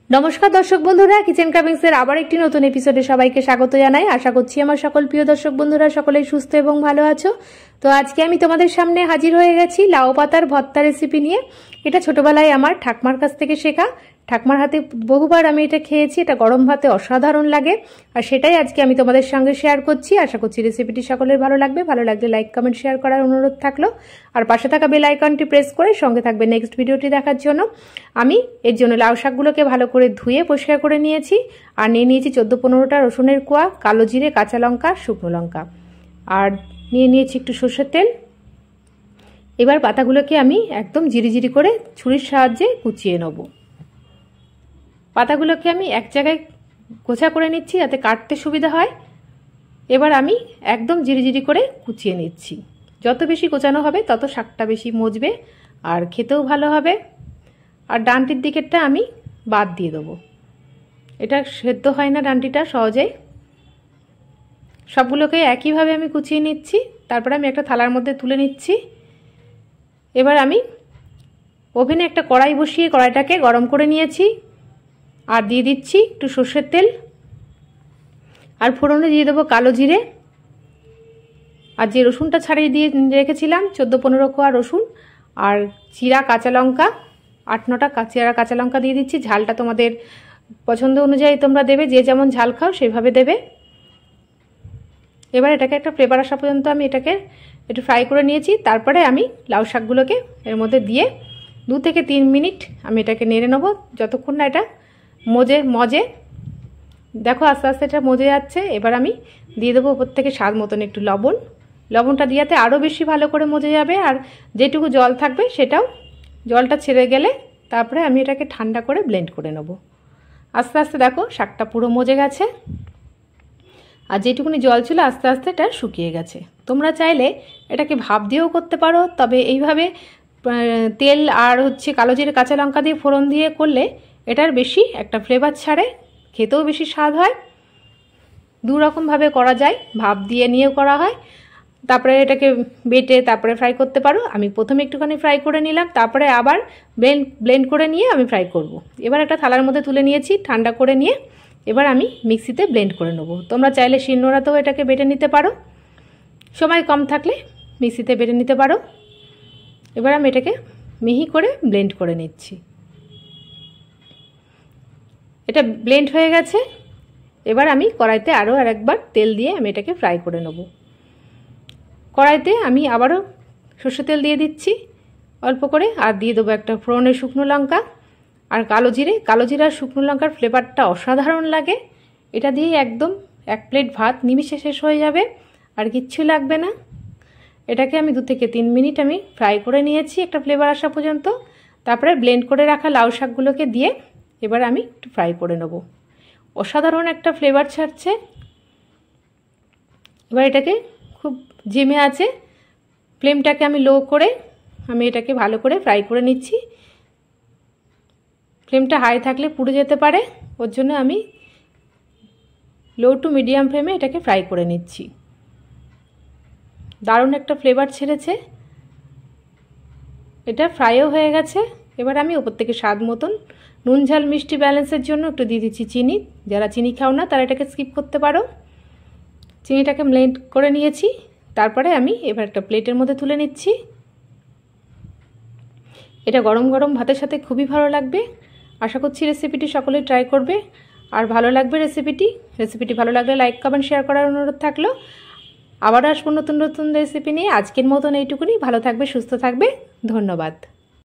নমস্কার দর্শক বন্ধুরা, কিচেন কামিংসের আবার একটি নতুন এপিসোডে সবাইকে স্বাগত জানাই। আশা করছি আমার সকল প্রিয় দর্শক বন্ধুরা সকলেই সুস্থ এবং ভালো আছো। তো আজকে আমি তোমাদের সামনে হাজির হয়ে গেছি লাউ পাতার ভর্তা রেসিপি নিয়ে। এটা ছোটবেলায় আমার ঠাকমার কাছ থেকে শেখা। ঠাকমার হাতে বহুবার আমি এটা খেয়েছি। এটা গরম ভাতে অসাধারণ লাগে, আর সেটাই আজকে আমি তোমাদের সঙ্গে শেয়ার করছি। আশা করছি রেসিপিটি সকলের ভালো লাগবে। ভালো লাগলে লাইক কমেন্ট শেয়ার করার অনুরোধ থাকলো, আর পাশে থাকা বেল আইকনটি প্রেস করে সঙ্গে থাকবে নেক্সট ভিডিওটি দেখার জন্য। আমি এর জন্য লাউ শাকগুলোকে ভালো করে ধুয়ে পরিষ্কার করে নিয়েছি, আর নিয়ে নিয়েছি 14-15টা রসুনের কোয়া, কালো জিরে, কাঁচা লঙ্কা, শুকনো লঙ্কা, আর নিয়ে নিয়েছি একটু সর্ষের তেল। এবার পাতাগুলোকে আমি একদম জিরি করে ছুরির সাহায্যে কুচিয়ে নেব। পাতাগুলোকে আমি এক জায়গায় গোছা করে নিচ্ছি যাতে কাটতে সুবিধা হয়। এবার আমি একদম জিরি করে কুচিয়ে নিচ্ছি। যত বেশি কোচানো হবে তত শাকটা বেশি মজবে আর খেতেও ভালো হবে। আর ডানটির দিকেরটা আমি বাদ দিয়ে দেবো, এটা সেদ্ধ হয় না ডানটিটা সহজেই। সবগুলোকে একইভাবে আমি কুচিয়ে নিচ্ছি, তারপরে আমি একটা থালার মধ্যে তুলে নিচ্ছি। এবার আমি ওভেনে একটা কড়াই বসিয়ে কড়াইটাকে গরম করে নিয়েছি, আর দিয়ে দিচ্ছি একটু সর্ষের তেল, আর ফোড়নে দিয়ে দেবো কালো জিরে, আর যে রসুনটা ছাড়িয়ে দিয়ে রেখেছিলাম 14-15 কোয়া রসুন, আর চিরা কাঁচা লঙ্কা 8-9টা চিরা কাঁচা লঙ্কা দিয়ে দিচ্ছি। ঝালটা তোমাদের পছন্দ অনুযায়ী তোমরা দেবে, যে যেমন ঝাল খাও সেভাবে দেবে। এবার এটাকে একটা ফ্লেভার আসা পর্যন্ত আমি এটাকে একটু ফ্রাই করে নিয়েছি। তারপরে আমি লাউ শাকগুলোকে এর মধ্যে দিয়ে 2 থেকে 3 মিনিট আমি এটাকে নেড়ে নেবো, যতক্ষণ না এটা মজে। দেখো আস্তে আস্তে এটা মজে যাচ্ছে। এবার আমি দিয়ে দেবো ওপর থেকে স্বাদ মতন একটু লবণটা দিয়াতে আরও বেশি ভালো করে মজে যাবে। আর যেটুকু জল থাকবে সেটাও জলটা ছেড়ে গেলে তারপরে আমি এটাকে ঠান্ডা করে ব্লেন্ড করে নেব। আস্তে আস্তে দেখো শাকটা পুরো মজে গেছে, আর যেটুকুনি জল ছিল আস্তে আস্তে এটা শুকিয়ে গেছে। তোমরা চাইলে এটাকে ভাপ দিয়েও করতে পারো, তবে এইভাবে তেল আর কালো জিরে কাঁচা লঙ্কা দিয়ে ফোড়ন দিয়ে করলে এটার বেশি একটা ফ্লেভার ছাড়ে, খেতেও বেশি স্বাদ হয়। 2 রকমভাবে করা যায়, ভাপ দিয়ে নিয়েও করা হয়, তারপরে এটাকে বেটে তারপরে ফ্রাই করতে পারো। আমি প্রথমে একটুখানি ফ্রাই করে নিলাম, তারপরে আবার ব্লেন্ড করে নিয়ে আমি ফ্রাই করব। এবার একটা থালার মধ্যে তুলে নিয়েছি ঠান্ডা করে নিয়ে। এবার আমি মিক্সিতে ব্লেন্ড করে নেব। তোমরা চাইলে শিলনোড়াতেও এটাকে বেটে নিতে পারো, সময় কম থাকলে মিক্সিতে বেটে নিতে পারো। এবার আমি এটাকে মিহি করে ব্লেন্ড করে নিচ্ছি। এটা ব্লেন্ড হয়ে গেছে। এবার আমি কড়াইতে আরও একবার তেল দিয়ে আমি এটাকে ফ্রাই করে নেব। কড়াইতে আমি আবারও সর্ষের তেল দিয়ে দিচ্ছি অল্প করে, আর দিয়ে দেবো একটা ফোড়নের শুকনো লঙ্কা আর কালো জিরে আর শুকনো লঙ্কার ফ্লেভারটা অসাধারণ লাগে। এটা দিয়ে একদম 1 প্লেট ভাত নিমিষে শেষ হয়ে যাবে, আর কিচ্ছু লাগবে না। এটাকে আমি 2 থেকে 3 মিনিট আমি ফ্রাই করে নিয়েছি একটা ফ্লেভার আসা পর্যন্ত। তারপরে ব্লেন্ড করে রাখা লাউ শাকগুলোকে দিয়ে এবার আমি একটু ফ্রাই করে নেব। অসাধারণ একটা ফ্লেভার ছাড়ছে। এবার এটাকে খুব জেমে আছে, ফ্লেমটাকে আমি লো করে আমি এটাকে ভালো করে ফ্রাই করে নিচ্ছি। ফ্লেমটা হাই থাকলে পুড়ে যেতে পারে, ওর জন্য আমি লো টু মিডিয়াম ফ্লেমে এটাকে ফ্রাই করে নিচ্ছি। দারুণ একটা ফ্লেভার ছেড়েছে, এটা ফ্রাইও হয়ে গেছে। এবার আমি ওপর থেকে স্বাদ মতন নুন ঝাল মিষ্টি ব্যালেন্সের জন্য একটু দিয়ে দিচ্ছি চিনি। যারা চিনি খাও না তারা এটাকে স্কিপ করতে পারো। চিনিটাকে ব্লেন্ড করে নিয়েছি, তারপরে আমি এবার একটা প্লেটের মধ্যে তুলে নিচ্ছি। এটা গরম গরম ভাতের সাথে খুবই ভালো লাগবে। আশা করছি রেসিপিটি সকলে ট্রাই করবে আর ভালো লাগবে রেসিপিটি ভালো লাগলে লাইক কমেন্ট শেয়ার করার অনুরোধ থাকলো। আবার আসবো নতুন রেসিপি নিয়ে। আজকের মতন এইটুকুনি। ভালো থাকবে, সুস্থ থাকবে, ধন্যবাদ।